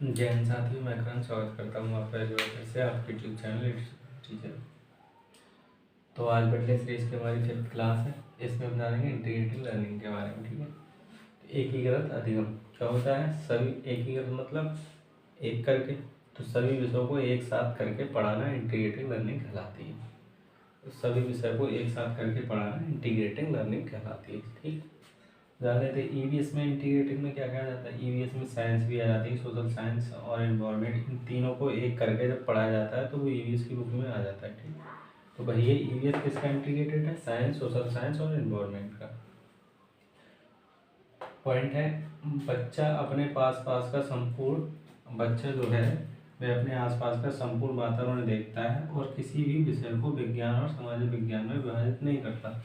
जय हिंद साथियों, मैं करण स्वागत करता हूँ आपका एक बार फिर से आपके यूट्यूब चैनल टीचर। तो आज बटले सीरीज की हमारी 5th क्लास है। इसमें हम जानेंगे इंटीग्रेटिव लर्निंग के बारे में। ठीक है, तो एकीकृत अधिगम क्या होता है? सभी एकीकृत मतलब एक करके, तो सभी विषयों को एक साथ करके पढ़ाना इंटीग्रेटिव लर्निंग कहलाती है। तो सभी विषय को एक साथ करके पढ़ाना इंटीग्रेटिव लर्निंग कहलाती है। ठीक, जान लेते हैं ईवीएस में इंटीग्रेटिव में क्या कहा जाता है। ईवीएस में साइंस भी आ जाती है, सोशल साइंस और एनवायरनमेंट, इन तीनों को एक करके जब पढ़ाया जाता है तो वो ईवीएस की बुक में आ जाता है। ठीक, तो भाई ये ईवीएस किसका इंटीग्रेटेड है? साइंस, सोशल साइंस और एनवायरनमेंट का। पॉइंट है, बच्चा अपने पास पास का संपूर्ण, बच्चा जो है वह अपने आसपास का संपूर्ण वातावरण देखता है और किसी भी विषय को विज्ञान और सामाजिक विज्ञान में विभाजित नहीं करता।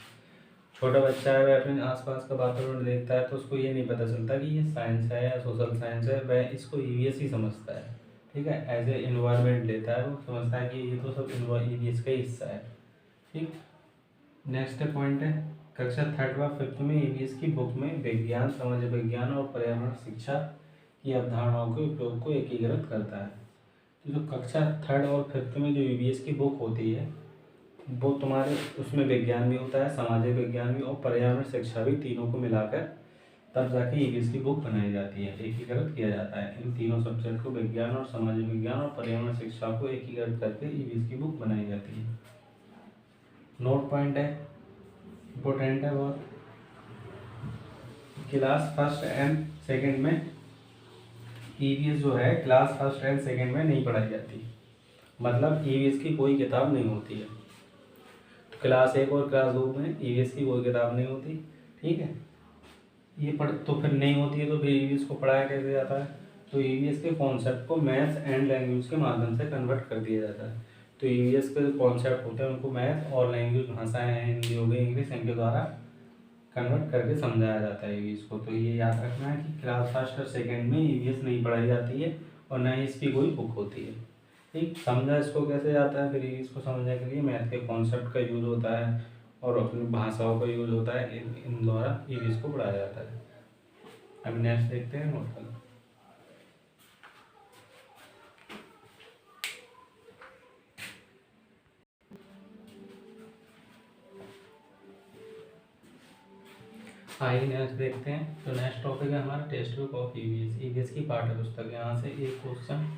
छोटा बच्चा है, वह अपने आसपास का वातावरण देखता है तो उसको ये नहीं पता चलता कि ये साइंस है या सोशल साइंस है, वह इसको ईवीएस ही समझता है। ठीक है, एज ए इन्वायरमेंट लेता है, वो समझता है कि ये तो सब ईवीएस का ही हिस्सा है। ठीक, नेक्स्ट पॉइंट है, कक्षा 3rd व 5th में ईवीएस की बुक में विज्ञान, सामाजिक विज्ञान और पर्यावरण शिक्षा की अवधारणाओं के उपयोग को एकीकृत करता है। तो जो कक्षा 3rd और 5th में जो ईवीएस की बुक होती है वो तुम्हारे उसमें विज्ञान भी होता है, सामाजिक विज्ञान भी और पर्यावरण शिक्षा भी, तीनों को मिलाकर तब जाके ईवीएस की बुक बनाई जाती है, एकीकृत किया जाता है। इन तीनों सब्जेक्ट को, विज्ञान और सामाजिक विज्ञान और पर्यावरण शिक्षा को एकीकृत करके ईवीएस की बुक बनाई जाती है। नोट पॉइंट है, इम्पोर्टेंट है बहुत। क्लास 1st एंड 2nd में ईवीएस जो है क्लास 1st एंड 2nd में नहीं पढ़ाई जाती, मतलब ईवीएस की कोई किताब नहीं होती है। क्लास 1 और क्लास 2 में ईवीएस की कोई किताब नहीं होती। ठीक है, ये पढ़ तो फिर नहीं होती है तो फिर ईवीएस को पढ़ाया कैसे जाता है? तो ईवीएस के कॉन्सेप्ट को मैथ्स एंड लैंग्वेज के माध्यम से कन्वर्ट कर दिया जाता है। तो ईवीएस के जो कॉन्सेप्ट होते हैं उनको मैथ और लैंग्वेज, भाषाएं हैं, हिंदी हो गई, इंग्लिश, इनके द्वारा कन्वर्ट करके समझाया जाता है ईवीएस को। तो ये याद रखना है कि क्लास 1st और 2nd में ईवीएस नहीं पढ़ाई जाती है और ना ही इसकी कोई बुक होती है। ठीक, समझा इसको कैसे जाता है? फिर इसको समझने के लिए मैथ के कॉन्सेप्ट का यूज होता है और अपनी भाषाओं का यूज होता है, इन द्वारा ईवीएस को पढ़ाया जाता है। अब नेक्स्ट देखते हैं नोट कर। आइए नेक्स्ट देखते हैं। तो नेक्स्ट टॉपिक है हमारा text book of EVS, EVS की पाठ्य पुस्तक। यहाँ से एक क्वेश्चन,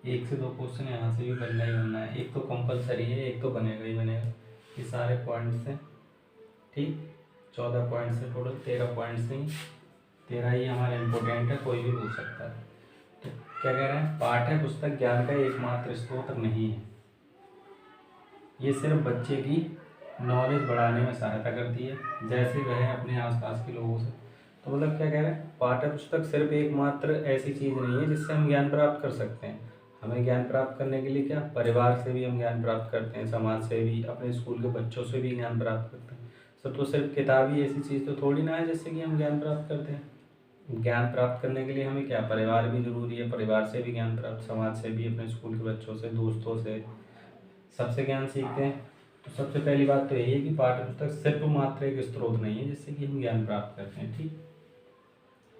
1 से 2 क्वेश्चन यहाँ से भी बनना ही बनना है। एक तो कंपलसरी है, एक तो बनेगा ही बनेगा। ये सारे पॉइंट्स हैं। ठीक, 14 पॉइंट्स है टोटल, 13 पॉइंट्स नहीं, 13 ही हमारा इम्पोर्टेंट है, कोई भी पूछ सकता है। तो क्या कह रहे हैं? पाठ्य पुस्तक ज्ञान का एकमात्र स्रोत नहीं है, ये सिर्फ बच्चे की नॉलेज बढ़ाने में सहायता करती है, जैसे वह अपने आसपास के लोगों से। तो मतलब क्या कह रहे हैं? पाठ्य पुस्तक सिर्फ एकमात्र ऐसी चीज़ नहीं है जिससे हम ज्ञान प्राप्त कर सकते हैं। हमें ज्ञान प्राप्त करने के लिए क्या, परिवार से भी हम ज्ञान प्राप्त करते हैं, समाज से भी, अपने स्कूल के बच्चों से भी ज्ञान प्राप्त करते हैं। सब तो सिर्फ किताब ही ऐसी चीज़ तो थोड़ी ना है जिससे कि हम ज्ञान प्राप्त करते हैं। ज्ञान प्राप्त करने के लिए हमें क्या, परिवार भी जरूरी है, परिवार से भी ज्ञान प्राप्त, समाज से भी, अपने स्कूल के बच्चों से, दोस्तों से, सबसे ज्ञान सीखते हैं। तो सबसे पहली बात तो यही है कि पाठ्य पुस्तक सिर्फ मात्र एक स्रोत नहीं है जिससे कि हम ज्ञान प्राप्त करते हैं। ठीक,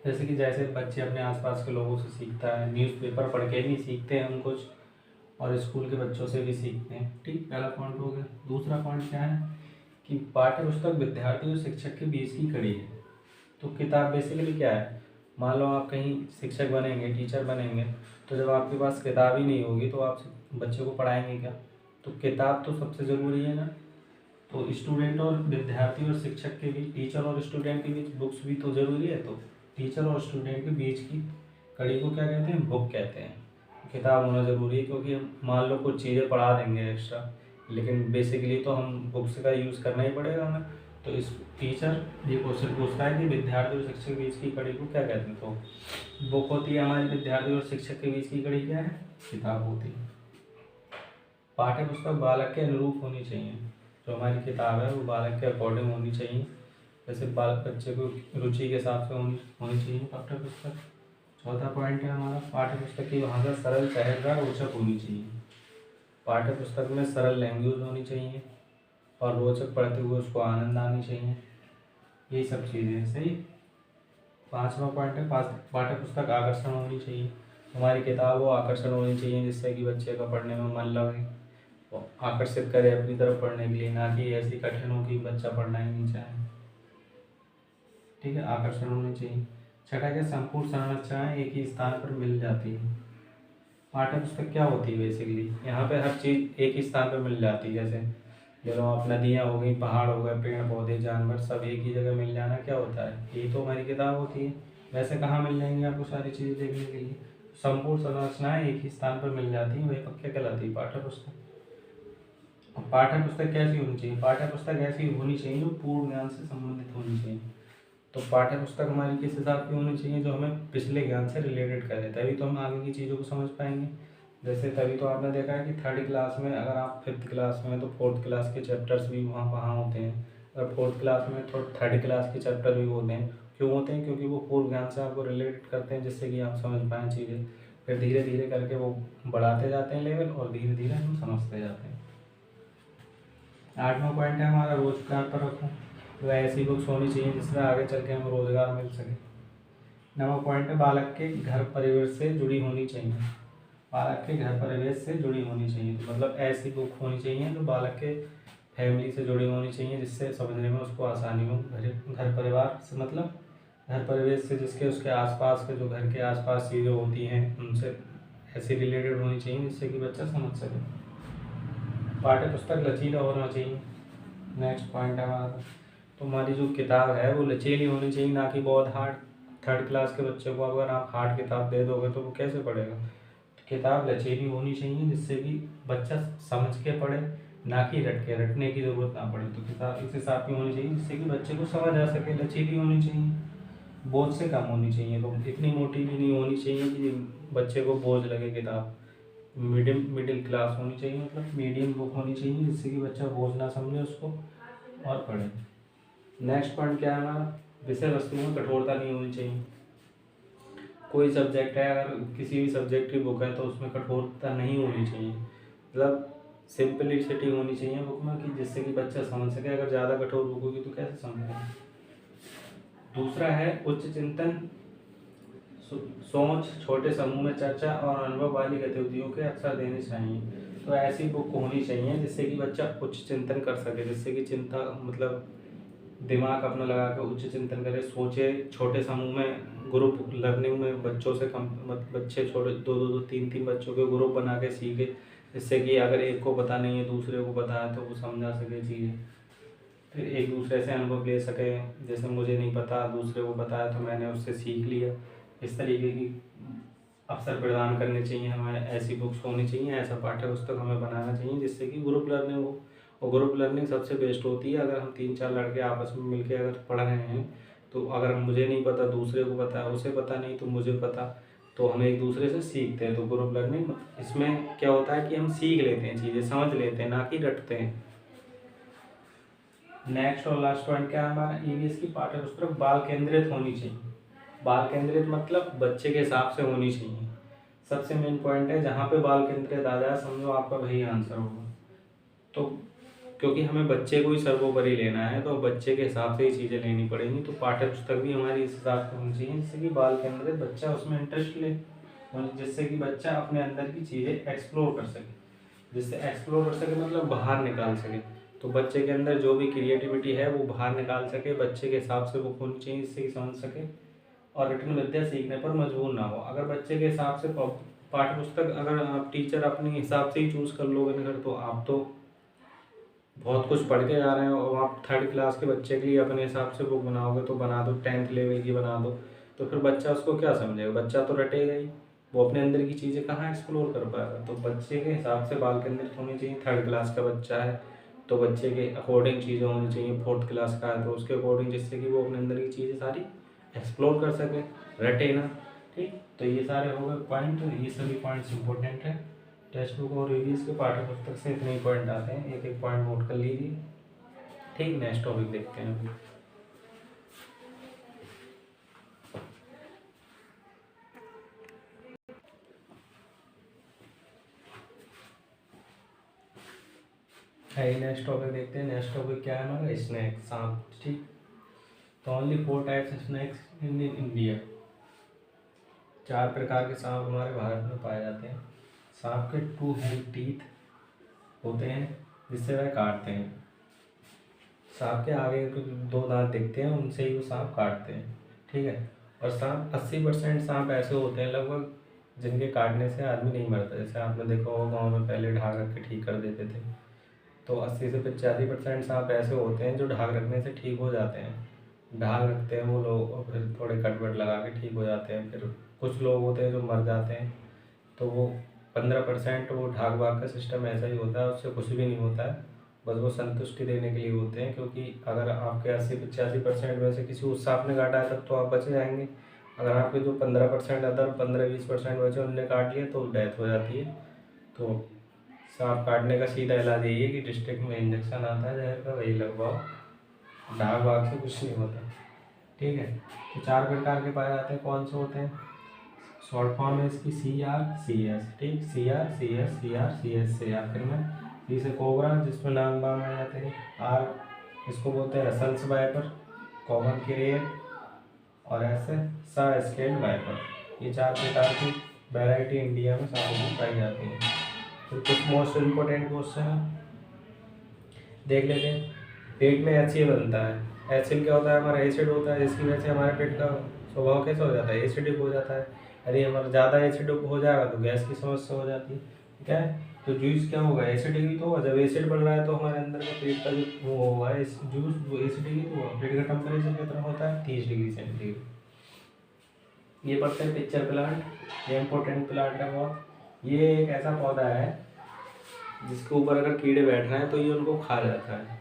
जैसे बच्चे अपने आसपास के लोगों से सीखता है, न्यूज़पेपर पढ़ के भी सीखते हैं हम कुछ, और स्कूल के बच्चों से भी सीखते हैं। ठीक, पहला पॉइंट हो गया। दूसरा पॉइंट क्या है कि पाठ्य पुस्तक विद्यार्थी और शिक्षक के बीच की कड़ी है। तो किताब बेसिकली क्या है, मान लो आप कहीं शिक्षक बनेंगे, टीचर बनेंगे, तो जब आपके पास किताब ही नहीं होगी तो आप बच्चे को पढ़ाएंगे क्या? तो किताब तो सबसे ज़रूरी है ना। तो स्टूडेंट और विद्यार्थी और शिक्षक के बीच, टीचर और स्टूडेंट के बीच बुक्स भी तो ज़रूरी है। तो टीचर और स्टूडेंट के बीच की कड़ी को क्या कहते हैं? बुक कहते हैं। किताब होना ज़रूरी है क्योंकि हम मान लो कुछ चीज़ें पढ़ा देंगे एक्स्ट्रा, लेकिन बेसिकली तो हम बुक्स का यूज़ करना ही पड़ेगा हमें। तो इस टीचर ये क्वेश्चन पूछता है कि विद्यार्थी और शिक्षक के बीच की कड़ी को क्या कहते हैं? तो बुक होती है हमारी, विद्यार्थी और शिक्षक के बीच की कड़ी क्या है? किताब होती है। पाठ्य पुस्तक बालक के अनुरूप होनी चाहिए। जो हमारी किताब है वो बालक के अकॉर्डिंग होनी चाहिए, जैसे बालक बच्चे को रुचि के हिसाब से होनी चाहिए पाठ्य पुस्तक। चौथा पॉइंट है हमारा, पाठ्य पुस्तक की भाषा सरल, सहजदार, रोचक होनी चाहिए। पाठ्य पुस्तक में सरल लैंग्वेज होनी चाहिए और रोचक पढ़ते हुए उसको आनंद आनी चाहिए। यही सब चीज़ें सही। 5वां पॉइंट है, पाठ्य पुस्तक आकर्षण होनी चाहिए। हमारी किताब वो आकर्षण होनी चाहिए जिससे कि बच्चे का पढ़ने में मन लगे, वो आकर्षित करे अपनी तरफ पढ़ने के लिए, ना कि ऐसी कठिन हो कि बच्चा पढ़ना ही नहीं चाहे। ठीक है, आकर्षण होनी चाहिए। छठा क्या, संपूर्ण संरचनाएं एक ही स्थान पर मिल जाती है। पाठ्य पुस्तक क्या होती है बेसिकली, यहाँ पे हर चीज़ एक ही स्थान पर मिल जाती है। जैसे चलो आप नदियाँ हो गई, पहाड़ हो गए, पेड़ पौधे जानवर सब एक ही जगह मिल जाना क्या होता है, यही तो हमारी किताब होती है। वैसे कहाँ मिल जाएंगी आपको सारी चीज़ें देखने के लिए, संपूर्ण संरचनाएं एक ही स्थान पर मिल जाती हैं, वही क्या कहलाती है, पाठ्य पुस्तक। अब पाठ्य पुस्तक कैसी होनी चाहिए, पाठ्य पुस्तक ऐसी होनी चाहिए जो पूर्ण ज्ञान से संबंधित होनी चाहिए। तो पाठ्य पुस्तक हमारी किस हिसाब की होनी चाहिए, जो हमें पिछले ज्ञान से रिलेटेड करे, तभी तो हम आगे की चीज़ों को समझ पाएंगे। जैसे तभी तो आपने देखा है कि थर्ड क्लास में, अगर आप फिफ्थ क्लास में हैं तो फोर्थ क्लास के चैप्टर्स भी वहाँ होते हैं। अगर फोर्थ क्लास में तो थर्ड क्लास के चैप्टर भी होते हैं। क्यों होते हैं, क्योंकि वो पूर्व ज्ञान से आपको रिलेटेड करते हैं, जिससे कि आप समझ पाएँ चीज़ें। फिर धीरे धीरे करके वो बढ़ाते जाते हैं लेवल, और धीरे धीरे हम समझते जाते हैं। 8वां पॉइंट है हमारा, रोजगार पर रखूँ। तो ऐसी बुक्स होनी चाहिए जिससे आगे चल के हमें रोजगार मिल सके। 9वां पॉइंट है, बालक के घर परिवेश से जुड़ी होनी चाहिए। बालक के घर परिवेश से जुड़ी होनी चाहिए, तो मतलब ऐसी बुक होनी चाहिए जो बालक के फैमिली से जुड़ी होनी चाहिए, जिससे समझने में उसको आसानी हो। घर परिवार से मतलब घर परिवेश से, जिसके उसके आसपास के, जो घर के आसपास चीज़ें होती हैं उनसे ऐसी रिलेटेड होनी चाहिए जिससे कि बच्चा समझ सके। पाठ्य पुस्तक लचीला होना चाहिए। नेक्स्ट पॉइंट है हमारा, तो हमारी जो किताब है वो लचीली होनी चाहिए, ना कि बहुत हार्ड। थर्ड क्लास के बच्चे को अगर आप हार्ड किताब दे दोगे तो वो कैसे पढ़ेगा। तो किताब लचीली होनी चाहिए जिससे कि बच्चा समझ के पढ़े, ना कि रटने की ज़रूरत ना पड़े। तो किताब इस हिसाब की होनी चाहिए जिससे कि बच्चे को समझ आ सके। लचीली होनी चाहिए, बोझ से कम होनी चाहिए, तो इतनी मोटी भी नहीं होनी चाहिए कि बच्चे को बोझ लगे किताब। मिडिल क्लास होनी चाहिए, मतलब मीडियम बुक होनी चाहिए जिससे कि बच्चा बोझ ना समझे उसको और पढ़े। नेक्स्ट पॉइंट क्या है हमारा, विषय वस्तु में कठोरता नहीं होनी चाहिए। कोई सब्जेक्ट है, अगर किसी भी सब्जेक्ट की बुक है तो उसमें कठोरता नहीं होनी चाहिए, मतलब सिंपलिसिटी होनी चाहिए बुक में, कि जिससे कि बच्चा समझ सके। अगर ज़्यादा कठोर बुक होगी तो कैसे समझेगा। दूसरा है उच्च चिंतन, सोच, छोटे समूह में चर्चा और अनुभव वाली गतिविधियों के अवसर देने चाहिए। तो ऐसी बुक होनी चाहिए जिससे कि बच्चा उच्च चिंतन कर सके, जिससे कि चिंता मतलब दिमाग अपना लगा कर उच्च चिंतन करे, सोचे। छोटे समूह में, ग्रुप लर्निंग में बच्चों से कम, बच्चे छोटे 2-2, 3-3 बच्चों के ग्रुप बना के सीखे, जिससे कि अगर एक को पता नहीं है दूसरे को पता है तो वो समझा सके चीज़ें। फिर एक दूसरे से अनुभव ले सके, जैसे मुझे नहीं पता दूसरे को पता है तो मैंने उससे सीख लिया। इस तरीके की अवसर प्रदान करने चाहिए हमें, ऐसी बुक्स होनी चाहिए, ऐसा पाठ्य पुस्तक हमें बनाना चाहिए जिससे कि ग्रुप लर्निंग हो। और ग्रुप लर्निंग सबसे बेस्ट होती है अगर हम 3-4 लड़के आपस में मिलके अगर पढ़ रहे हैं, तो अगर मुझे नहीं पता दूसरे को पता है, उसे पता नहीं तो मुझे पता, तो हम एक दूसरे से सीखते हैं। तो ग्रुप लर्निंग इसमें क्या होता है कि हम सीख लेते हैं, चीज़ें समझ लेते हैं, ना कि रटते हैं। नेक्स्ट और लास्ट पॉइंट क्या है हमारा, ईवीएस की पाठ्य पुस्तक बाल केंद्रित होनी चाहिए। बाल केंद्रित मतलब बच्चे के हिसाब से होनी चाहिए, सबसे मेन पॉइंट है। जहाँ पे बाल केंद्रित आ जाए समझो आपका वही आंसर होगा। तो क्योंकि हमें बच्चे को ही सर्वोपरि लेना है, तो बच्चे के हिसाब से ही चीज़ें लेनी पड़ेंगी। तो पाठ्य पुस्तक भी हमारी इस हिसाब से होनी चाहिए जिससे कि बाल केंद्रित, बच्चा उसमें इंटरेस्ट ले, और जिससे कि बच्चा अपने अंदर की चीज़ें एक्सप्लोर कर सके। जिससे एक्सप्लोर कर सके मतलब बाहर निकाल सके। तो बच्चे के अंदर जो भी क्रिएटिविटी है वो बाहर निकाल सके, बच्चे के हिसाब से वो होनी चाहिए जिससे कि समझ सके और रिटर्न विद्या सीखने पर मजबूर ना हो। अगर बच्चे के हिसाब से पाठ्य पुस्तक अगर आप टीचर अपने हिसाब से ही चूज़ कर लोगे ना, तो आप तो बहुत कुछ पढ़ के जा रहे हो, और आप थर्ड क्लास के बच्चे के लिए अपने हिसाब से बुक बनाओगे तो बना दो, 10th लेवल की बना दो, तो फिर बच्चा उसको क्या समझेगा, बच्चा तो रटेगा ही, वो अपने अंदर की चीज़ें कहाँ एक्सप्लोर कर पाएगा। तो बच्चे के हिसाब से बाल केंद्रित होनी चाहिए। थर्ड क्लास का बच्चा है तो बच्चे के अकॉर्डिंग चीज़ें होनी चाहिए, फोर्थ क्लास का है तो उसके अकॉर्डिंग, जिससे कि वो अपने अंदर की चीज़ें सारी एक्सप्लोर कर सके, रटे ना। ठीक, तो ये सारे हो गए पॉइंट, ये सभी पॉइंट्स इंपॉर्टेंट है। टेक्स्ट बुक और रिव्यूज़ के पाठ्य पुस्तक से इतने ही पॉइंट आते हैं, एक एक पॉइंट नोट कर लीजिए। ठीक, नेक्स्ट टॉपिक देखते हैं अभी। नेक्स्ट टॉपिक देखते हैं। नेक्स्ट टॉपिक क्या है हमारा, स्नैक्स, सांप। ठीक, तो only 4 types of snacks in India. 4 प्रकार के सांप हमारे भारत में पाए जाते हैं। सांप के 2 हेड टीथ होते हैं जिससे वह काटते हैं। सांप के आगे 2 दांत दिखते हैं, उनसे ही वो सांप काटते हैं, ठीक है। और सांप 80% सांप ऐसे होते हैं लगभग जिनके काटने से आदमी नहीं मरता। जैसे आपने देखा होगा गाँव में पहले ढाक रख के ठीक कर देते थे, तो 80 से 85% सांप ऐसे होते हैं जो ढाक रखने से ठीक हो जाते हैं। ढाक रखते हैं वो लोग और फिर थोड़े कट वट लगा के ठीक हो जाते हैं। फिर कुछ लोग होते हैं जो मर जाते हैं, तो वो 15% वो ढाक भाग का सिस्टम ऐसा ही होता है, उससे कुछ भी नहीं होता है, बस वो संतुष्टि देने के लिए होते हैं। क्योंकि अगर आपके 80-85% में से किसी उस सांप ने काटा है तब तो आप बच जाएंगे। अगर आपके जो 15% अदर 15-20% बचे उनने काट लिया तो डेथ हो जाती है। तो सांप काटने का सीधा इलाज यही है कि डिस्ट्रिक्ट में इंजेक्शन आता है जहर का, वही लगवाओ, ढाक भाग से कुछ नहीं होता, ठीक है। तो 4 प्रकार के पाए जाते हैं। कौन से होते हैं? शॉर्ट फॉर्म है इसकी CRCS, ठीक, CRCS से आखिर में। सी से कोबरा जिसमें नाम बाम आ जाते हैं। R इसको बोलते हैं रसल्स वाइपर, कॉमन क्रेट, और ऐसे सा स्केल्ड वाइपर। ये 4 प्रकार की वैरायटी इंडिया में सांपों की पाई जाती है। तो कुछ मोस्ट इम्पोर्टेंट क्वेश्चन है देख लेते हैं। पेट में HCl बनता है। HCl क्या होता है? हमारा एसिड होता है, जिसकी वजह से हमारे पेट का स्वभाव कैसा हो जाता है? एसिडिक हो जाता है। यदि हमारा ज़्यादा एसिडिक हो जाएगा तो गैस की समस्या हो जाती है, ठीक है। तो जूस क्या होगा? एसिडिक ही तो होगा। जब एसिड बन रहा है तो हमारे अंदर का पेट का जो वो होगा जूस, वो एसिडिक ही तो होगा। पेट का टेम्परेचर कितना होता है? 30 डिग्री सेंटीग्रेड। ये पढ़ते हैं पिक्चर प्लांट, ये इंपॉर्टेंट प्लांट है बहुत। ये एक ऐसा पौधा है जिसके ऊपर अगर कीड़े बैठ रहे हैं तो ये उनको खा जाता है।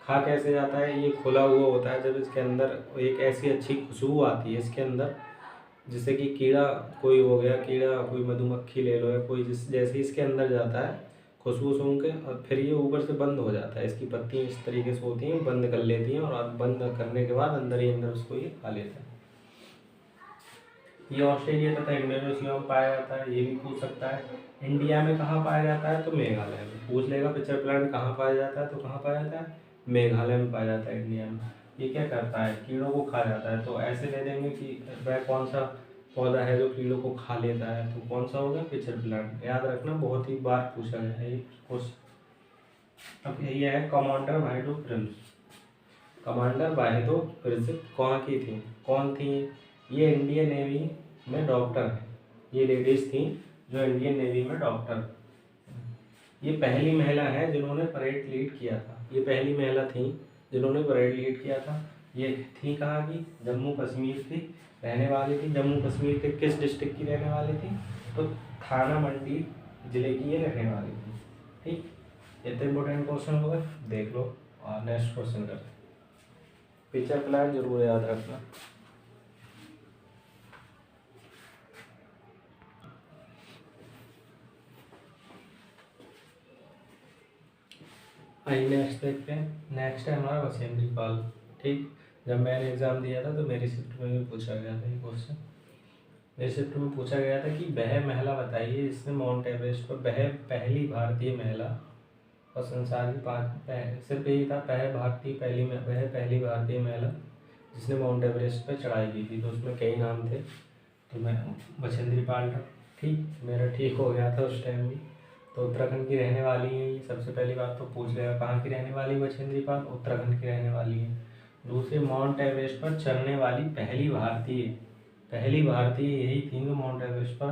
खा कैसे जाता है? ये खुला हुआ होता है, जब इसके अंदर एक ऐसी अच्छी खुशबू आती है इसके अंदर, जिससे कि कीड़ा कोई हो गया, कीड़ा कोई मधुमक्खी ले लो या कोई जैसे इसके अंदर जाता है खुशबू सूंघ के, और फिर ये ऊपर से बंद हो जाता है। इसकी पत्तियाँ इस तरीके से होती हैं, बंद कर लेती हैं, और बंद करने के बाद अंदर ही अंदर उसको ये खा लेता है। ये ऑस्ट्रेलिया तथा इंडोनेशिया में पाया जाता है, ये भी पूछ सकता है। इंडिया में कहाँ पाया जाता है? तो मेघालय में। पूछ लेगा पिक्चर प्लांट कहाँ पाया जाता है, तो कहाँ पाया जाता है? मेघालय में पाया जाता है, इंडिया में। ये क्या करता है? कीड़ों को खा जाता है। तो ऐसे ले देंगे कि वह कौन सा पौधा है जो कीड़ों को खा लेता है, तो कौन सा होगा? Pitcher plant. याद रखना, बहुत ही बार पूछा गया है ये क्वेश्चन। अब यही है कमांडर वाहिदो प्रिंस। कमांडर वाहिदो प्रिंस कहाँ की थी? कौन थी? ये इंडियन नेवी में डॉक्टर है। ये लेडीज थी जो इंडियन नेवी में डॉक्टर। ये पहली महिला है जिन्होंने परेड लीड किया था। ये पहली महिला थी जिन्होंने परेड लीड किया था। ये थी कहाँ की? जम्मू कश्मीर की रहने वाली थी। जम्मू कश्मीर के किस डिस्ट्रिक्ट की रहने वाली थी? तो थाना मंडी जिले की ये रहने वाली थी, ठीक। इतने इंपॉर्टेंट क्वेश्चन हो गए, देख लो। और नेक्स्ट क्वेश्चन करते हैं। पिक्चर प्लान जरूर याद रखना। आइए नेक्स्ट देखते हैं। नेक्स्ट है हमारा बछेंद्री पाल, ठीक। जब मैंने एग्ज़ाम दिया था तो मेरी शिफ्ट में भी पूछा गया था ये क्वेश्चन। मेरी शिफ्ट में पूछा गया था कि वह महिला बताइए जिसने माउंट एवरेस्ट पर, वह पहली भारतीय महिला और संसार की 5 सिर्फ यही था, वह पहली भारतीय महिला जिसने माउंट एवरेस्ट पर चढ़ाई की थी। तो उसमें कई नाम थे, तो मैं बछेंद्री पाल था, ठीक। मेरा ठीक हो गया था उस टाइम भी। तो उत्तराखंड की रहने वाली है ये। सबसे पहली बात तो पूछ लेगा कहाँ की रहने वाली बछेंद्री पाल? उत्तराखंड की रहने वाली है। दूसरी, माउंट एवरेस्ट पर चढ़ने वाली पहली भारतीय यही थी जो माउंट एवरेस्ट पर,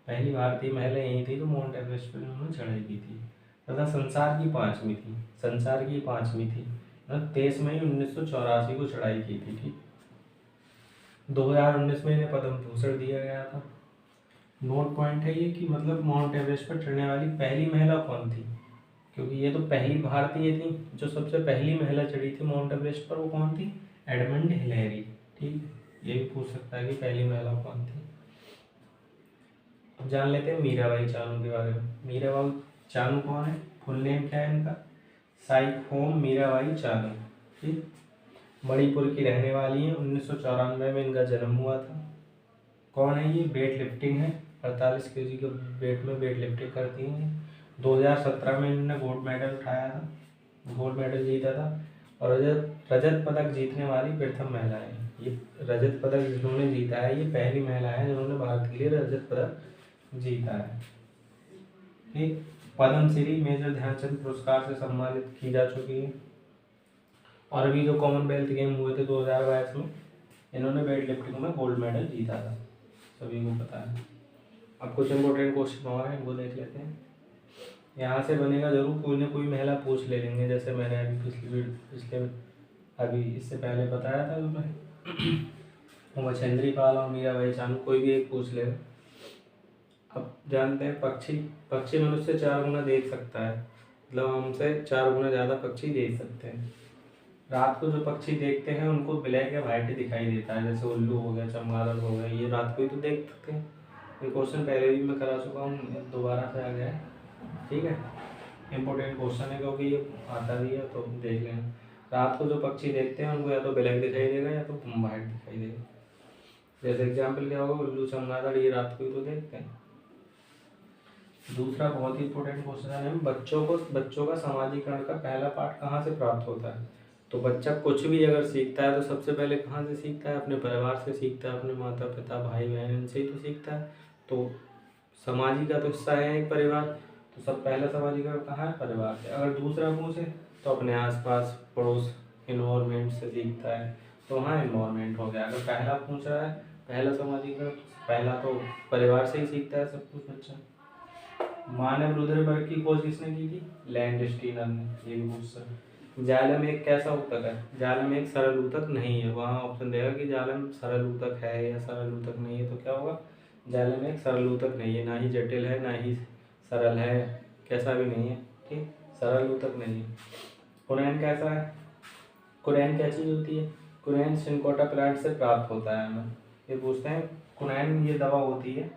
पहली भारतीय महिला यही थी जो माउंट एवरेस्ट पर उन्होंने चढ़ाई की थी। तथा संसार की 5वीं थी। 23 मई 1984 को चढ़ाई की थी, ठीक। 2019 में इन्हें पद्म भूषण दिया गया था। नोट पॉइंट है ये कि मतलब माउंट एवरेस्ट पर चढ़ने वाली पहली महिला कौन थी, क्योंकि ये तो पहली भारतीय थी। जो सबसे पहली महिला चढ़ी थी माउंट एवरेस्ट पर वो कौन थी? एडमंड हिलेरी, ठीक। ये भी पूछ सकता है कि पहली महिला कौन थी। अब जान लेते हैं मीराबाई चानू के बारे में। मीराबाई चानू कौन है? फुल नेम क्या है इनका? साइखोम मीराबाई चानू, ठीक। मणिपुर की रहने वाली है। 1994 में इनका जन्म हुआ था। कौन है ये? वेट लिफ्टिंग है, 48 kg के वेट में वेट लिफ्टिंग करती हैं। 2017 में इन्होंने गोल्ड मेडल उठाया था, गोल्ड मेडल जीता था, और रजत पदक जीतने वाली प्रथम महिला है ये। रजत पदक जिन्होंने जीता है, ये पहली महिला है जिन्होंने भारत के लिए रजत पदक जीता है। ठीक, पद्मश्री मेजर ध्यानचंद पुरस्कार से सम्मानित की जा चुकी है। और अभी जो कॉमनवेल्थ गेम हुए थे 2022 में, इन्होंने वेट लिफ्टिंग में गोल्ड मेडल जीता था, सभी को पता है। अब कुछ इंपॉर्टेंट क्वेश्चन और हैं, वो देख लेते हैं। यहाँ से बनेगा जरूर, कोई ना कोई महिला पूछ ले लेंगे, जैसे मैंने अभी पिछले अभी इससे पहले बताया था मैं बछेंद्री पाल और मीराबाई चानू, कोई भी एक पूछ ले। अब जानते हैं पक्षी मनुष्य 4 गुना देख सकता है, मतलब हमसे 4 गुना ज़्यादा पक्षी देख सकते हैं। रात को जो पक्षी देखते हैं उनको ब्लैक या वाइट दिखाई देता है, जैसे उल्लू हो गया, चमगादड़ हो गया, ये रात को ही तो देख सकते हैं। ये क्वेश्चन पहले भी मैं करा चुका हूँ, दोबारा से आ गया है। ठीक है, इंपॉर्टेंट क्वेश्चन है क्योंकि ये आता भी है, तो देख लेना। रात को जो पक्षी देखते हैं उनको या तो ब्लैक दिखाई देगा या तो वाइट दिखाई देगा। जैसे एग्जाम्पल क्या होगा, उल्लू चमगादड़, ये रात को ही तो देखते हैं। दूसरा बहुत ही इंपॉर्टेंट क्वेश्चन है, बच्चों का सामाजिकरण का पहला पाठ कहाँ से प्राप्त होता है। तो बच्चा कुछ भी अगर सीखता है तो सबसे पहले कहाँ से सीखता है, अपने परिवार से सीखता है, अपने माता पिता भाई बहन इनसे ही तो सीखता है। तो समाजी का तो हिस्सा है एक परिवार, तो सब पहला सामाजिकरण कहाँ है, परिवार से। अगर दूसरा पूछे तो अपने आसपास पड़ोस इन्वायरमेंट से सीखता है, तो वहाँ इन्वायरमेंट हो गया। अगर पहला पूछ रहा है पहला सामाजिकरण, पहला तो परिवार से ही सीखता है सब कुछ बच्चा। मानव रुधिर वर्ग की खोज किसने की थी, लैंडस्टीनर ने, ये भी पूछ सकते। जालम एक कैसा ऊतक है, जालम एक सरल ऊतक नहीं है। वहाँ ऑप्शन देगा कि जालम सरल ऊतक है या सरल ऊतक नहीं है, तो क्या होगा, जालम एक सरल ऊतक नहीं है, ना ही जटिल है ना ही सरल है, कैसा भी नहीं है। ठीक, सरल ऊतक नहीं है। कुरैन कैसा है, कुरैन क्या चीज़ होती है, कुरैन सिनकोटा प्लांट से प्राप्त होता है। हमें ये पूछते हैं, कुरैन ये दवा होती है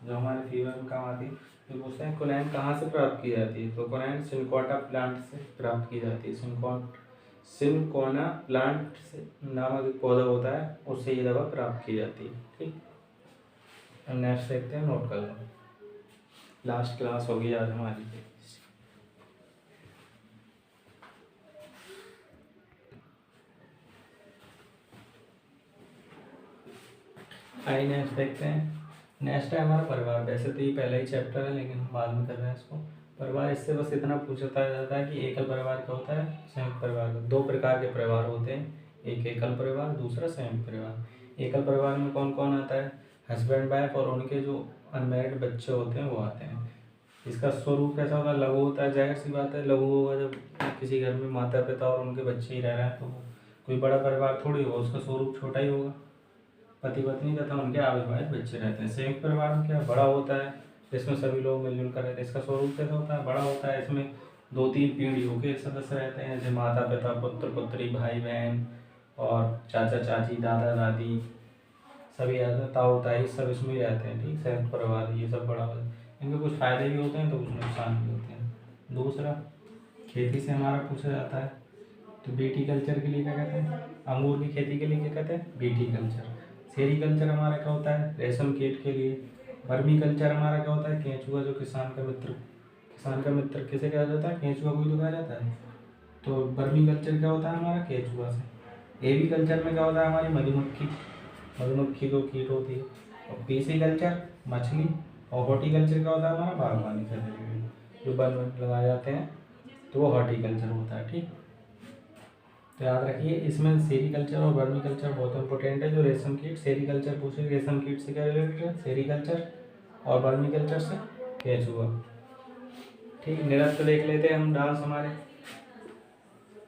जो हमारे फीवर में काम आती है। तो पूछते हैं कुरैन कहाँ से प्राप्त की जाती है, तो कुरैन सिनकोटा प्लांट से प्राप्त की जाती है। सिनकोना प्लांट से नामक एक पौधा होता है, उससे ये दवा प्राप्त की जाती है। ठीक, अब नेक्स्ट देखते हैं, नोट कर लो, लास्ट क्लास होगी आज हमारी। आइए नेक्स्ट देखते हैं। नेक्स्ट है हमारा परिवार। वैसे तो ये पहला ही चैप्टर है लेकिन हम बाद में कर रहे हैं इसको। परिवार, इससे बस इतना पूछता जाता है कि एकल परिवार क्या होता है, संयुक्त परिवार। 2 प्रकार के परिवार होते हैं, एक एकल परिवार, दूसरा संयुक्त परिवार। एकल परिवार में कौन कौन आता है, हस्बैंड वाइफ और उनके जो अनमैरिड बच्चे होते हैं वो आते हैं। इसका स्वरूप कैसा होता है, लघु होता है। जाहिर सी बात है लघु होगा जब किसी घर में माता पिता और उनके बच्चे ही रह रहे हैं, तो कोई बड़ा परिवार थोड़ी होगा, उसका स्वरूप छोटा ही होगा। पति पत्नी तथा उनके अविवाहित बच्चे रहते हैं। संयुक्त परिवार में क्या बड़ा होता है, इसमें सभी लोग मिलजुल कर रहते हैं। इसका स्वरूप कैसा होता है, बड़ा होता है। इसमें 2-3 पीढ़ियों के सदस्य रहते हैं, जैसे माता पिता, पुत्र पुत्री, भाई बहन और चाचा चाची, दादा दादी, सभी ताऊ ताई, सब इसमें ही रहते हैं। ठीक, संयुक्त परिवार ये सब बड़ा होता है। इनके कुछ फायदे भी होते हैं तो कुछ नुकसान भी होते हैं। दूसरा, खेती से हमारा पूछा जाता है, तो बीटी कल्चर के लिए क्या कहते हैं, अंगूर की खेती के लिए क्या कहते हैं, बीटी कल्चर। सेरीकल्चर हमारा क्या होता है, रेशम कीट के लिए। वर्मी कल्चर हमारा क्या होता है, केंचुआ जो किसान का मित्र किसे कहा जाता है, केंचुआ को ही तो कहा जाता है। तो वर्मी कल्चर क्या होता है हमारा, केंचुआ से। एवी कल्चर में क्या होता है, हमारी मधुमक्खी जो कीट होती है। और पीसी कल्चर मछली। और हॉर्टिकल्चर क्या होता है हमारा, बागवानी से रिलेटेड जो वन लगाए जाते हैं, तो वो हॉर्टिकल्चर होता है। ठीक, तो याद रखिए इसमें सेरीकल्चर और वर्मी कल्चर बहुत इंपॉर्टेंट है। जो रेशम कीट, सेरीकल्चर पूछे, रेशम कीट से क्या रिलेटेड है, सेरीकल्चर, और वर्मी कल्चर से केंचुआ। ठीक, नृत्य देख लेते हैं हम, डांस हमारे।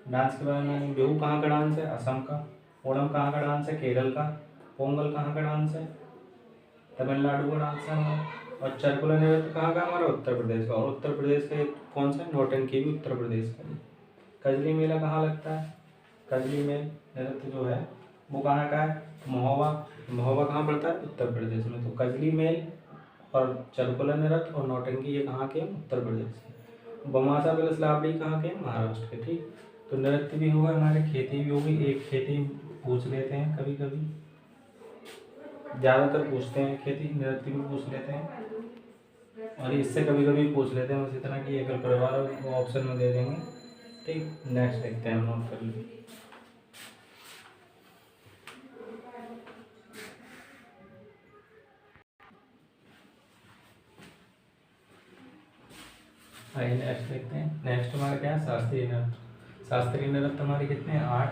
डांस के बारे में, बिहू कहाँ का डांस है, असम का। ओणम कहाँ का डांस है, केरल का। पोंगल कहाँ का डांस है, तमिलनाडु का डांस है हमारा। और चरकुला नृत्य कहाँ का हमारा, उत्तर प्रदेश का। और उत्तर प्रदेश का कौन सा, नौटंकी भी उत्तर प्रदेश का। कजली मेला कहाँ लगता है, कजली में नृत्य जो है वो कहाँ का है, महोबा कहाँ पड़ता है, उत्तर प्रदेश में। तो कजली मेल और चरकुला नृत्य और नौटंकी ये कहाँ के, उत्तर प्रदेश के। बमासा प्लस लावड़ी कहाँ के, महाराष्ट्र के। ठीक, तो नृत्य भी होगा हमारे, खेती भी होगी। एक खेती पूछ लेते हैं कभी कभी, ज़्यादातर पूछते हैं खेती, नृत्य भी पूछ लेते हैं और इससे कभी कभी पूछ लेते हैं। उसी तरह की एकल परिवार वो ऑप्शन में दे देंगे। ठीक, नेक्स्ट देखते हैं, नोट कर लीजिए। आइए नेक्स्ट देखते हैं। नेक्स्ट हमारा क्या है, शास्त्रीय नृत्य। शास्त्रीय नृत्य हमारे कितने हैं, 8।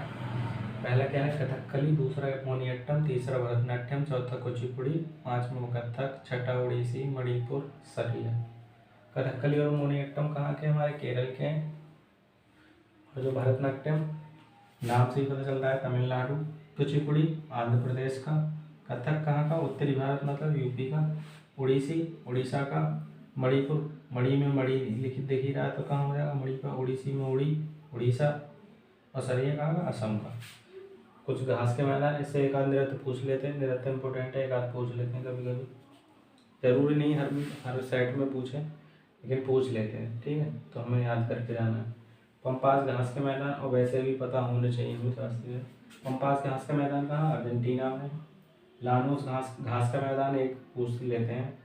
पहला क्या है, कथकली, दूसरा मोहिनीअट्टम, तीसरा भरतनाट्यम, चौथा कुचिपुड़ी, पांचवा कथक, छठा ओडिसी, मणिपुर, सरिया। कथकली और मोहिनीअट्टम कहाँ के, हमारे केरल के हैं। और जो भरतनाट्यम नाम से ही पता चलता है तमिलनाडु, कुचिपुड़ी आंध्र प्रदेश का, कथक कहाँ का, उत्तरी भारत मतलब यूपी का, उड़ीसी उड़ीसा का, मणिपुर, मणि में मणि लिखित दिख ही रहा है तो कहाँ हो जाएगा, मणि का, उड़ीसी में उड़ी उड़ीसा, और सरिया कहाँ का, असम का। कुछ घास के मैदान, इससे एक आध नृत्य पूछ लेते हैं, नृत्य इंपॉर्टेंट है, एक आध पूछ लेते हैं कभी कभी, जरूरी नहीं हर सेट में पूछें, लेकिन पूछ लेते हैं, ठीक है, तो हमें याद करके जाना है। पंपास घास के मैदान, और वैसे भी पता होने चाहिए हमें शास्त्रीय। पंपास घास का मैदान कहाँ, अर्जेंटीना में। लानोस घास का मैदान एक पूछ लेते हैं,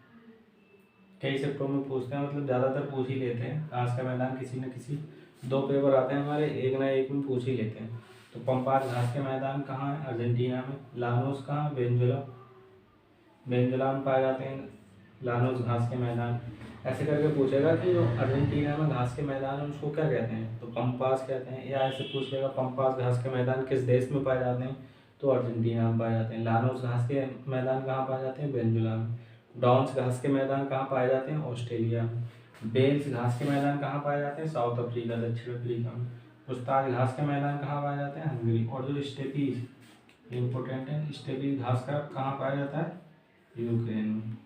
कई सेक्टरों में पूछते हैं, मतलब ज़्यादातर पूछ ही लेते हैं। घास का मैदान किसी न किसी 2 पेपर आते हैं हमारे, एक ना एक में पूछ ही लेते हैं। तो पंपास घास के मैदान कहाँ है, अर्जेंटीना में। लानोस कहाँ, वेनेजुला में पाए जाते हैं लानोस घास के मैदान। ऐसे करके पूछेगा कि जो अर्जेंटीना में घास के मैदान है उसको क्या कहते हैं, तो पंपास कहते हैं। या ऐसे पूछ लेगा पंपास घास के मैदान किस देश में पाए जाते हैं, तो अर्जेंटीना में पाए जाते हैं। लानोस घास के मैदान कहाँ पाए जाते हैं, वेनेजुला में। डॉन्स घास के मैदान कहाँ पाए जाते हैं, ऑस्ट्रेलिया में। बेल्स घास के मैदान कहाँ पाए जाते हैं, साउथ अफ्रीका, दक्षिण अफ्रीका में। पुस्ताज घास के मैदान कहाँ पाए जाते हैं, हंगरी। और जो स्टेपीज इम्पोर्टेंट है, स्टेपीज घास का कहाँ पाया जाता है, यूक्रेन में।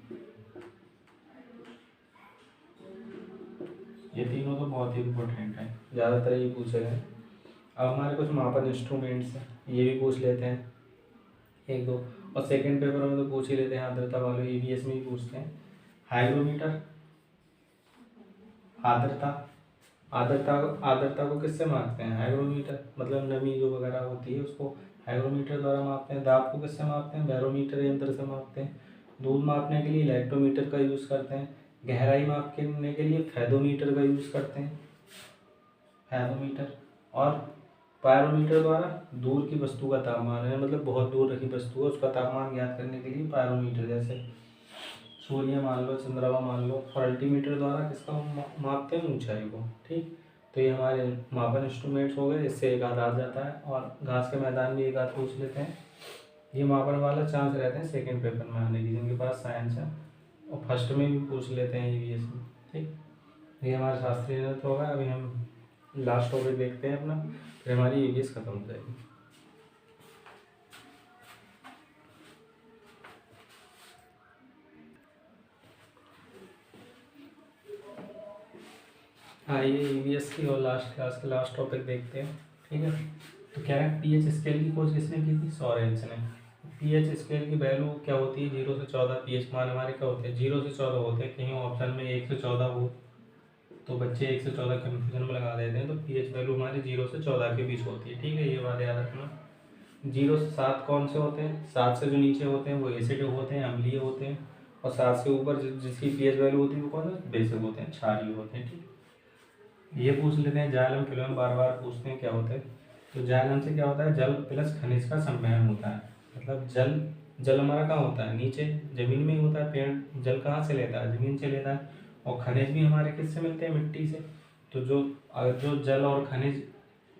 ये तीनों तो बहुत ही इम्पोर्टेंट है, ज़्यादातर ये पूछे गए। अब हमारे कुछ मापन इंस्ट्रूमेंट्स हैं, ये भी पूछ लेते हैं एक दो, और सेकंड पेपर में तो पूछ ही लेते हैं, आर्द्रता वाले ईवीएस में ही पूछते हैं। हाइग्रोमीटर, आर्द्रता को किससे मापते हैं, हाइग्रोमीटर, मतलब नमी जो वगैरह होती है उसको हाइग्रोमीटर द्वारा मापते हैं। दाब को किससे मापते हैं, बैरोमीटर यंत्र से मापते हैं। दूध मापने के लिए इलेक्ट्रोमीटर का यूज़ करते हैं। गहराई मापने के लिए फेदोमीटर का यूज़ करते हैं, फेदोमीटर। और पायरोमीटर द्वारा दूर की वस्तु का तापमान है, मतलब बहुत दूर रखी वस्तु है उसका तापमान ज्ञात करने के लिए पायरोमीटर, जैसे सूर्य मान लो, चंद्रमा मान लो। और अल्टीमीटर द्वारा किसका मापते हैं, ऊंचाई को, ठीक। तो ये हमारे मापन इंस्ट्रूमेंट्स हो गए, इससे एक आध आ जाता है। और घास के मैदान में एक आध पूछ लेते हैं। ये मापन वाला चांस रहते हैं सेकंड पेपर में आने की, जिनके पास साइंस है, और फर्स्ट में भी पूछ लेते हैं ईवीएस में, ठीक। ये हमारा शास्त्रीय नृत्य होगा। अभी हम लास्ट टॉपिक देखते हैं अपना, फिर हमारी ईवीएस खत्म हो जाएगी। आइए ईवीएस की और लास्ट क्लास के लास्ट टॉपिक देखते हैं, ठीक है। तो क्या है, पीएच स्केल की खोज किसने की थी, सॉरेंस ने। पीएच स्केल की वैल्यू क्या होती है, 0 से 14। पीएच मान हमारे क्या होते हैं, 0 से 14 होते हैं। कहीं ऑप्शन में 1 से 14 हो तो बच्चे 1 से 14 कन्फ्यूजन में लगा देते हैं। तो पीएच वैल्यू हमारी 0 से 14 के बीच होती है, ठीक है, ये बात याद रखना। 0 से 7 कौन से होते हैं, 7 से जो नीचे होते हैं वो एसिड होते हैं, अम्लीय होते हैं। और 7 से ऊपर जिसकी पीएच वैल्यू होती है वो कौन से, बेसिक होते हैं, क्षारीय होते हैं, ठीक। ये पूछ लेते हैं, जाइलम फिलोएम बार बार पूछते हैं क्या होता है। तो जाइलम से क्या होता है, जल प्लस खनिज का सम्मेलन होता है। मतलब जल हमारा कहाँ होता है, नीचे जमीन में ही होता है। पेड़ जल कहाँ से लेता है, जमीन से लेता है। और खनिज भी हमारे किससे मिलते हैं, मिट्टी से। तो जो जल और खनिज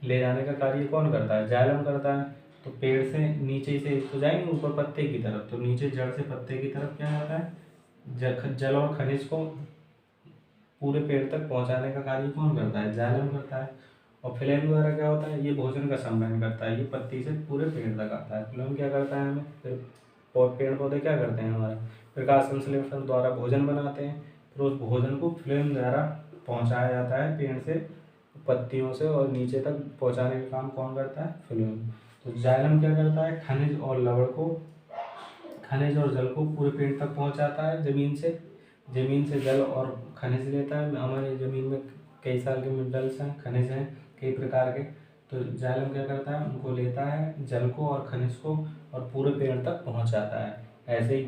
ले जाने का कार्य कौन करता है, जाइलम करता है। तो पेड़ से नीचे से तो जाएंगे ऊपर पत्ते की तरफ, तो नीचे जड़ से पत्ते की तरफ क्या होता है, जल और खनिज को पूरे पेड़ तक पहुंचाने का कार्य कौन करता है, जाइलम करता है। और फ्लेम द्वारा क्या होता है, ये भोजन का संवहन करता है, ये पत्ती से पूरे पेड़ तक आता है। फ्लेम क्या करता है हमें, फिर पेड़ पौधे क्या करते हैं हमारे, प्रकाश संश्लेषण द्वारा भोजन बनाते हैं। फिर उस भोजन को फ्लेम द्वारा पहुंचाया जाता है पेड़ से, पत्तियों से, और नीचे तक पहुंचाने का काम कौन करता है, फ्लेम। तो जाइलम क्या करता है, खनिज और लवण को, खनिज और जल को पूरे पेड़ तक पहुंचाता है जमीन से जल और खनिज लेता है। हमारे ज़मीन में कई साल के मिनरल्स हैं, खनिज हैं कई प्रकार के। तो जाइलम क्या करता है, उनको लेता है, जल को और खनिज को, और पूरे पेड़ तक पहुंचाता है। ऐसे ही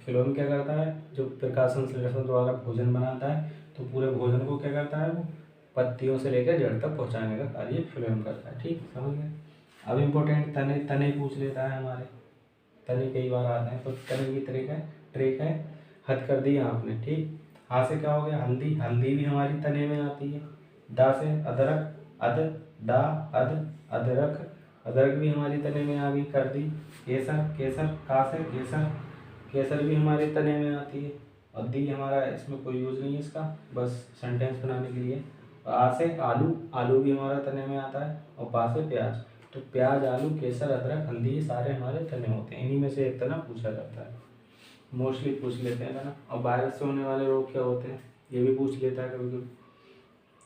फ्लोएम क्या करता है, जो प्रकाश संश्लेषण द्वारा भोजन बनाता है, तो पूरे भोजन को क्या करता है, वो पत्तियों से लेकर जड़ तक पहुँचाने का कार्य फ्लोएम करता है, ठीक, समझ गए। अब इम्पोर्टेंट तने पूछ लेता है हमारे, तने कई बार आते हैं। तो तने की ट्रिक है, हद कर दी आपने, ठीक। हा से क्या हो गया हल्दी, हल्दी भी हमारी तने में आती है। दा से अदरक, अद, दा, अद, अदरक, अदरक भी हमारी तने में आ गई। कर दी केसर, केसर, का से केसर, केसर भी हमारे तने में आती है। और दी हमारा इसमें कोई यूज़ नहीं है इसका, बस सेंटेंस बनाने के लिए। आ से आलू, आलू भी हमारा तने में आता है। और पा से प्याज, तो प्याज, आलू, केसर, अदरक, हल्दी, ये सारे हमारे तने होते हैं। इन्हीं में से एक तना पूछा जाता है, मोस्टली पूछ लेते हैं ना। और वायरस से होने वाले रोग क्या होते हैं, ये भी पूछ लेता है कभी कभी।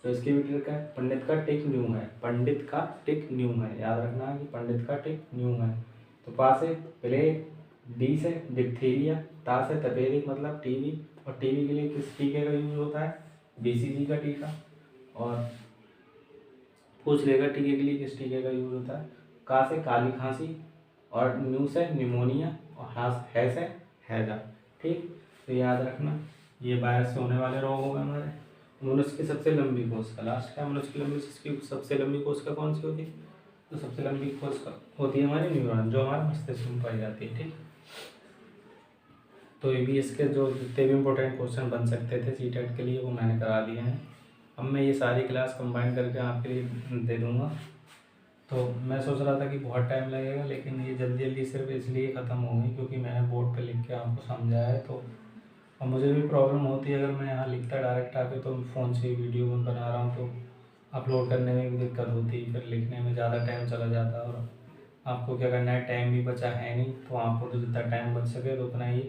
तो इसकी भी ट्रिक है, पंडित का टिक न्यू है, पंडित का टिक न्यू है, याद रखना है कि पंडित का टिक न्यू है। तो पा से प्लेग, डी से डिप्थीरिया, ता से तपेदिक मतलब टीबी। और टीबी के लिए किस टीके का यूज होता है, बीसीजी का टीका। और पूछ लेगा टीके के लिए किस टीके का यूज होता है। का से काली खांसी, और न्यू से निमोनिया, और हास है से हैजा। ठीक, तो याद रखना ये वायरस से होने वाले रोग हो गए हमारे। मनुष्य की सबसे लंबी कोशिका, लास्ट क्या मनुष्य की लंबी, इसकी सबसे लंबी कोशिका कौन सी होती है, तो सबसे लंबी कोशिका होती है हमारी न्यूरॉन, जो हमारे मस्तिष्क में पाई जाती है। ठीक, तो ईवीएस के जो जितने भी इंपॉर्टेंट क्वेश्चन बन सकते थे सीटेट के लिए वो मैंने करा दिए हैं। अब मैं ये सारी क्लास कंबाइन करके आपके लिए दे दूँगा। तो मैं सोच रहा था कि बहुत टाइम लगेगा, लेकिन ये जल्दी जल्दी सिर्फ इसलिए ख़त्म हो गई क्योंकि मैंने बोर्ड पे लिख के आपको समझाया है। तो अब मुझे भी प्रॉब्लम होती है, अगर मैं यहाँ लिखता डायरेक्ट आके तो फ़ोन से वीडियो बना रहा हूँ तो अपलोड करने में भी दिक्कत होती है, फिर लिखने में ज़्यादा टाइम चला जाता है। और आपको क्या करना है, टाइम भी बचा है नहीं, तो आपको तो जितना टाइम बच सके तो उतना ही।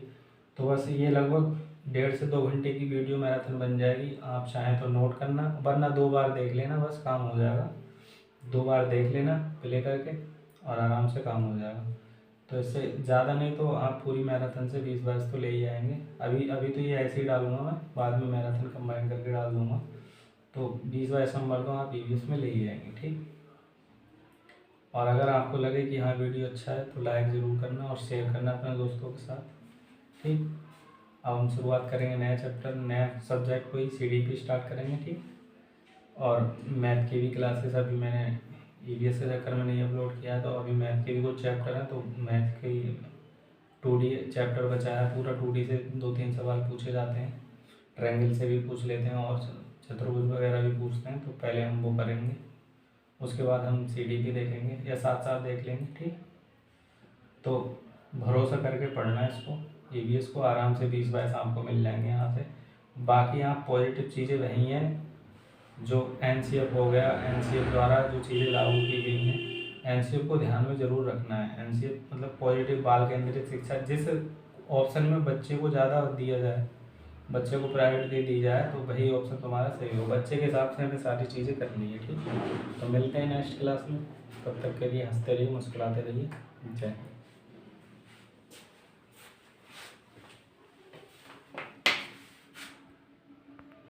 तो बस ये लगभग 1.5 से 2 घंटे की वीडियो मैराथन बन जाएगी। आप चाहें तो नोट करना, वरना 2 बार देख लेना, बस काम हो जाएगा। 2 बार देख लेना प्ले करके और आराम से काम हो जाएगा। तो इससे ज़्यादा नहीं तो आप पूरी मैराथन से 20 बाइस तो ले ही आएंगे। अभी तो ये ऐसे ही डालूंगा मैं, बाद में मैराथन कंबाइन करके डाल दूँगा। तो 20 बाइस नंबर तो आप ईवीएस में ले ही आएंगे। ठीक, और अगर आपको लगे कि हाँ वीडियो अच्छा है तो लाइक ज़रूर करना और शेयर करना अपने दोस्तों के साथ। ठीक, अब हम शुरुआत करेंगे नया चैप्टर, नया सब्जेक्ट कोई सीडीपी स्टार्ट करेंगे। ठीक, और मैथ की भी क्लासेस अभी मैंने ईवीएस के चक्कर में नहीं अपलोड किया, तो अभी मैथ के भी कुछ चैप्टर हैं। तो मैथ की 2D चैप्टर बचा है पूरा, 2D से 2-3 सवाल पूछे जाते हैं, ट्रायंगल से भी पूछ लेते हैं और चतुर्भुज वगैरह भी पूछते हैं। तो पहले हम वो करेंगे, उसके बाद हम सीडीपी देखेंगे या साथ साथ देख लेंगे। ठीक, तो भरोसा करके पढ़ना है इसको, ईवीएस को आराम से 20 बाइस आपको मिल जाएंगे यहाँ से। बाकी यहाँ पॉजिटिव चीज़ें वही हैं जो एनसीएफ हो गया, एनसीएफ द्वारा जो चीज़ें लागू की गई हैं, एनसीएफ को ध्यान में ज़रूर रखना है। एनसीएफ मतलब पॉजिटिव बाल केंद्रित शिक्षा, जिस ऑप्शन में बच्चे को ज़्यादा दिया जाए, बच्चे को प्रायोरिटी दी जाए, तो वही ऑप्शन तुम्हारा सही हो। बच्चे के हिसाब से हमें सारी चीज़ें करनी है। ठीक, तो मिलते हैं नेक्स्ट क्लास में, तब तक के लिए हंसते रहिए, मुस्कुराते रहिए। जय।